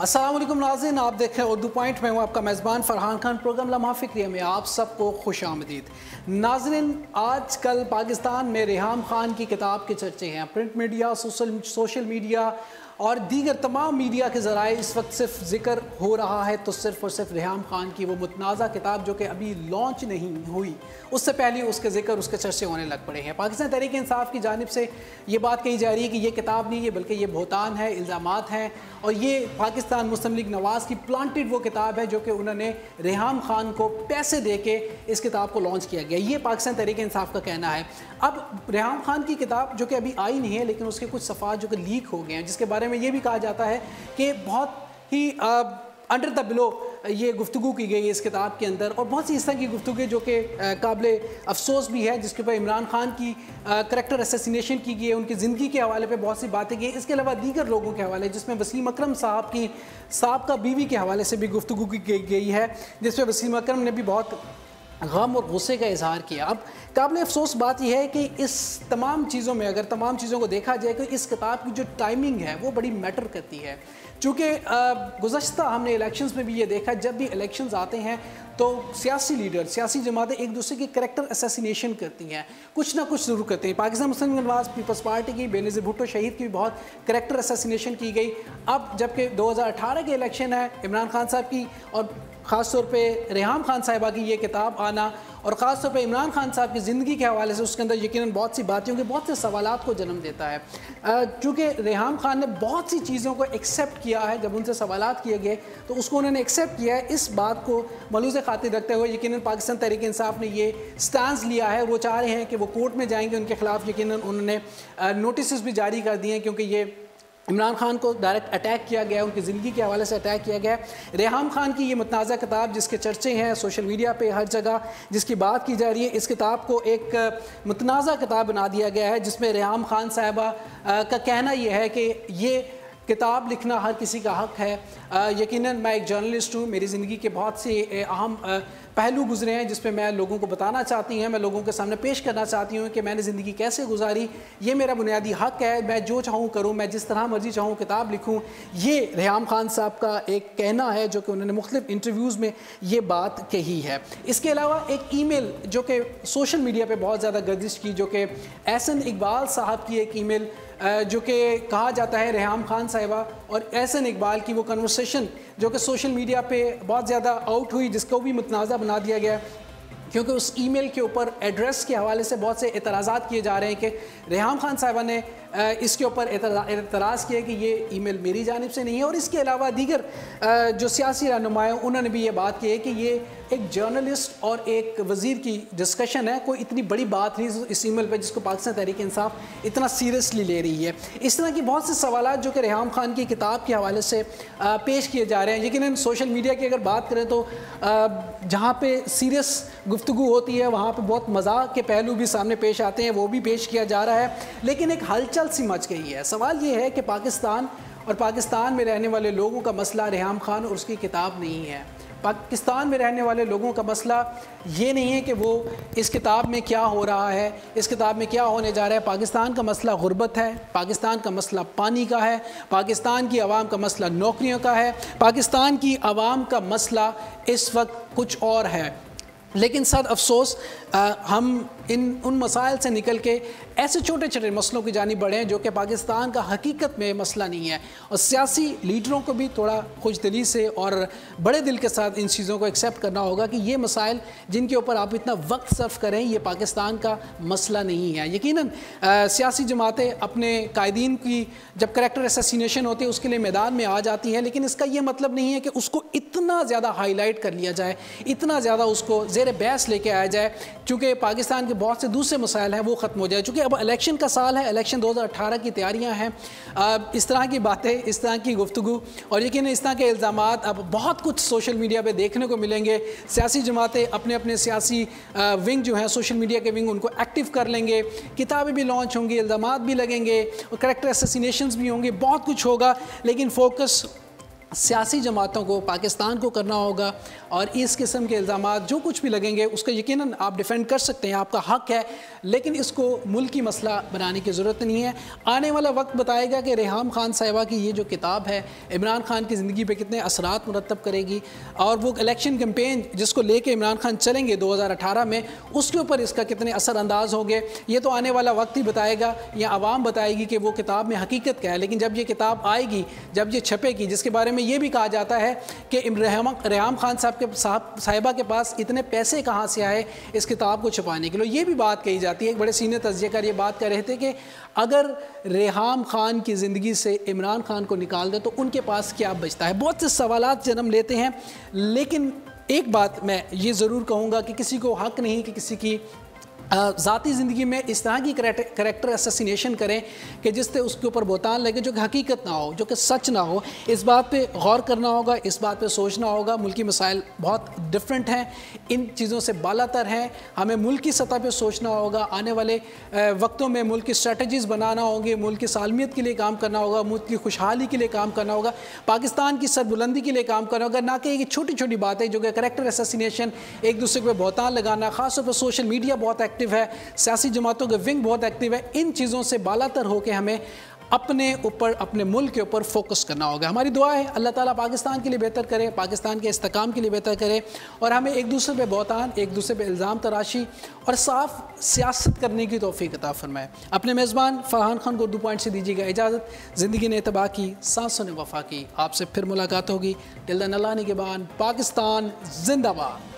अस्सलाम वालेकुम नाज़रीन, आप देख रहे हैं उर्दू पॉइंट में हूँ आपका मेज़बान फ़रहान खान। प्रोग्राम लम्हा फ़िक्रिया में आप सबको खुश आमदीद। नाज़रीन, आजकल पाकिस्तान में रेहाम खान की किताब के चर्चे हैं। प्रिंट मीडिया, सोशल मीडिया और दीगर तमाम मीडिया के ज़राए इस वक्त सिर्फ ज़िक्र हो रहा है तो सिर्फ और सिर्फ रेहाम खान की वो मुतनाज़ा किताब जो कि अभी लॉन्च नहीं हुई, उससे पहले उसके ज़िक्र, उसके चर्चे होने लग पड़े हैं। पाकिस्तान तहरीक इंसाफ की जानिब से ये बात कही जा रही है कि ये किताब नहीं है बल्कि ये बहतान है, इल्ज़ामात हैं और ये पाकिस्तान मुस्लिम लीग नवाज़ की प्लांटेड वो किताब है जो कि उन्होंने रेहाम खान को पैसे दे के इस किताब को लॉन्च किया गया। ये पाकिस्तान तहरीक इंसाफ का कहना है। अब रेहाम खान की किताब जो कि अभी आई नहीं है लेकिन उसके कुछ सफ़ात जो कि लीक हो गए हैं, जिसके बारे में ये भी कहा जाता है कि बहुत ही अंडर द बिलो ये गुफ्तगू की गई है इस किताब के अंदर और बहुत सी इस तरह की गुफ्तगू जो कि काबिल अफसोस भी है, जिसके ऊपर इमरान खान की करैक्टर असैसिनेशन की गई है, उनकी ज़िंदगी के हवाले पे बहुत सी बातें की। इसके अलावा दीगर लोगों के हवाले, जिसमें वसीम अकरम साहब की साहब बीवी के हवाले से भी गुफ्तगू की गई है, जिसमें वसीम अकरम ने भी बहुत गम और गुस्से का इजहार किया। अब काबिल अफसोस बात यह है कि इस तमाम चीज़ों में अगर तमाम चीज़ों को देखा जाए तो इस किताब की जो टाइमिंग है वो बड़ी मैटर करती है। चूँकि गुज़श्ता हमने इलेक्शंस में भी ये देखा, जब भी इलेक्शंस आते हैं तो सियासी लीडर, सियासी जमातें एक दूसरे की करैक्टर असैसिनेशन करती हैं, कुछ ना कुछ ज़रूर करते हैं। पाकिस्तान मुस्लिम लीग नवाज़ पीपल्स पार्टी की बेनज़ीर भुट्टो शहीद की भी बहुत करैक्टर असैसिनेशन की गई। अब जबकि 2018 के इलेक्शन है, इमरान खान साहब की और ख़ास तौर पे रेहाम खान साहिबा की ये किताब आना और ख़ास तौर पे इमरान खान साहब की ज़िंदगी के हवाले से उसके अंदर यकीनन बहुत सी बातें होंगी, बहुत से सवालात को जन्म देता है। चूँकि रेहाम खान ने बहुत सी चीज़ों को एक्सेप्ट किया है, जब उनसे सवालात किए गए तो उसको उन्होंने एक्सेप्ट किया है। इस बात को मलूज़ खातिर रखते हुए यकीनन पाकिस्तान तहरीक इंसाफ ने ये स्टैंड लिया है। वो चाह रहे हैं कि वो कोर्ट में जाएंगे, उनके खिलाफ यकीनन उन्होंने नोटिस भी जारी कर दिए हैं क्योंकि ये इमरान खान को डायरेक्ट अटैक किया गया, उनकी ज़िंदगी के हवाले से अटैक किया गया। रेहाम खान की ये मुतनाज़ा किताब जिसके चर्चे हैं सोशल मीडिया पे हर जगह, जिसकी बात की जा रही है, इस किताब को एक मुतनाज़ा किताब बना दिया गया है जिसमें रेहाम खान साहिबा का कहना यह है कि ये किताब लिखना हर किसी का हक़ है। यकीनन मैं एक जर्नलिस्ट हूँ, मेरी ज़िंदगी के बहुत से अहम पहलू गुजरे हैं जिस पे मैं लोगों को बताना चाहती हूँ, मैं लोगों के सामने पेश करना चाहती हूँ कि मैंने ज़िंदगी कैसे गुजारी। ये मेरा बुनियादी हक़ है, मैं जो चाहूँ करूँ, मैं जिस तरह मर्जी चाहूँ किताब लिखूँ। ये रेहाम खान साहब का एक कहना है जो कि उन्होंने मुख्तलिफ इंटरव्यूज़ में ये बात कही है। इसके अलावा एक ईमेल जो कि सोशल मीडिया पर बहुत ज़्यादा गर्दिश की, जो कि एहसन इकबाल साहब की एक ईमेल जो कि कहा जाता है रेहाम खान साहिबा और एहसन इकबाल की वो कन्वर्सेशन जो कि सोशल मीडिया पे बहुत ज़्यादा आउट हुई, जिसको भी मुतनाज़ा बना दिया गया क्योंकि उस ईमेल के ऊपर एड्रेस के हवाले से बहुत से एतराज़ात किए जा रहे हैं कि रेहाम खान साहिबा ने इसके ऊपर एतराज़ किया कि ये ईमेल मेरी जानिब से नहीं है। और इसके अलावा दीगर जो सियासी रहनुमा हैं उन्होंने भी ये बात की है कि ये एक जर्नलिस्ट और एक वज़ीर की डिस्कशन है, कोई इतनी बड़ी बात नहीं इस ईमेल पे जिसको पाकिस्तान तहरीक इंसाफ इतना सीरियसली ले रही है। इस तरह की बहुत से सवालात जो कि रेहाम खान की किताब के हवाले से पेश किए जा रहे हैं। लेकिन सोशल मीडिया की अगर बात करें तो जहाँ पे सीरियस गुफ्तगू होती है वहाँ पे बहुत मजाक के पहलू भी सामने पेश आते हैं, वो भी पेश किया जा रहा है। लेकिन एक हलचल सी मच गई है। सवाल ये है कि पाकिस्तान और पाकिस्तान में रहने वाले लोगों का मसला रेहाम खान और उसकी किताब नहीं है। पाकिस्तान में रहने वाले लोगों का मसला ये नहीं है कि वो इस किताब में क्या हो रहा है, इस किताब में क्या होने जा रहा है। पाकिस्तान का मसला गुर्बत है, पाकिस्तान का मसला पानी का है, पाकिस्तान की आवाम का मसला नौकरियों का है, पाकिस्तान की आवाम का मसला इस वक्त कुछ और है। लेकिन सद अफसोस हम उन मसाइल से निकल के ऐसे छोटे छोटे मसलों की जानिब बढ़े हैं जो कि पाकिस्तान का हकीकत में मसला नहीं है। और सियासी लीडरों को भी थोड़ा खुशदिली से और बड़े दिल के साथ इन चीज़ों को एक्सेप्ट करना होगा कि ये मसाइल जिनके ऊपर आप इतना वक्त सर्फ करें ये पाकिस्तान का मसला नहीं है। यकीनन सियासी जमातें अपने कायदीन की जब करैक्टर असैसिनेशन होती है उसके लिए मैदान में आ जाती हैं, लेकिन इसका ये मतलब नहीं है कि उसको इतना ज़्यादा हाईलाइट कर लिया जाए, इतना ज़्यादा उसको ज़ेर बहस लेके आया जाए चूँकि पाकिस्तान के बहुत से दूसरे मसाइल हैं वो ख़त्म हो जाए। चूँकि अब इलेक्शन का साल है, इलेक्शन 2018 की तैयारियां हैं, इस तरह की बातें, इस तरह की गुफ्तगू और यकीन इस तरह के इल्ज़ामात अब बहुत कुछ सोशल मीडिया पे देखने को मिलेंगे। सियासी जमातें अपने अपने सियासी विंग जो हैं सोशल मीडिया के विंग उनको एक्टिव कर लेंगे, किताबें भी लॉन्च होंगी, इल्ज़ामात भी लगेंगे और करैक्टर असैसिनेशंस भी होंगे, बहुत कुछ होगा। लेकिन फोकस सियासी जमातों को, पाकिस्तान को करना होगा और इस किस्म के इल्ज़ामात जो कुछ भी लगेंगे उसको यकीनन आप डिफेंड कर सकते हैं, आपका हक़ है, लेकिन इसको मुल्की मसला बनाने की ज़रूरत नहीं है। आने वाला वक्त बताएगा कि रेहाम खान साहिबा की ये जो किताब है इमरान खान की ज़िंदगी पे कितने असरात मुरतब करेगी और वो इलेक्शन कैंपेन जिसको लेके इमरान खान चलेंगे 2018 में, उसके ऊपर इसका कितने असरअंदाज होंगे, ये तो आने वाला वक्त ही बताएगा या आवाम बताएगी कि वो किताब में हकीकत क्या है। लेकिन जब ये किताब आएगी, जब ये छपेगी, जिसके बारे में ये भी कहा जाता है कि रेहाम खान साहिबा के पास इतने पैसे कहाँ से आए इस किताब को छुपाने के लिए, ये भी बात कही जाती है। एक बड़े सीनियर तज्ज़ियाकार ये बात कर रहे थे कि अगर रेहाम खान की ज़िंदगी से इमरान खान को निकाल दे तो उनके पास क्या बचता है। बहुत से सवालात जन्म लेते हैं, लेकिन एक बात मैं ये ज़रूर कहूँगा कि किसी को हक़ नहीं कि किसी की ज़ाती ज़िंदगी में इस तरह की करैक्टर असैसिनेशन करें कि जिससे उसके ऊपर बोतान लगे जो कि हकीकत ना हो, जो कि सच ना हो। इस बात पे गौर करना होगा, इस बात पे सोचना होगा। मुल्की मसाइल बहुत डिफरेंट हैं, इन चीज़ों से बालातर हैं। हमें मुल्क की सतह पे सोचना होगा, आने वाले वक्तों में मुल्क की स्ट्रेटजीज़ बनाना होंगे, मुल्क की सालमियत के लिए काम करना होगा, मुल्क की खुशहाली के लिए काम करना होगा, पाकिस्तान की सरबुलंदी के लिए काम करना होगा, ना कि ये छोटी छोटी बातें जो कि करैक्टर असैसिनेशन, एक दूसरे को बोतान लगाना। ख़ासतौर पर सोशल मीडिया बहुत एक्टिव है, सियासी जमातों के विंग बहुत एक्टिव है। इन चीज़ों से बालातर होकर हमें अपने ऊपर, अपने मुल्क के ऊपर फोकस करना होगा। हमारी दुआ है अल्लाह ताला पाकिस्तान के लिए बेहतर करे, पाकिस्तान के इस्तेकाम के लिए बेहतर करे और हमें एक दूसरे पे बोतान, एक दूसरे पे इल्ज़ाम तराशी और साफ सियासत करने की तौफीक अता फरमाए। अपने मेज़बान फरहान खान को 2 पॉइंट से दीजिएगा इजाज़त। ज़िंदगी ने तबाह की, सांसों ने वफा की। आपसे फिर मुलाकात होगी। टिल देन अल्लाह निगहबान। पाकिस्तान जिंदाबाद।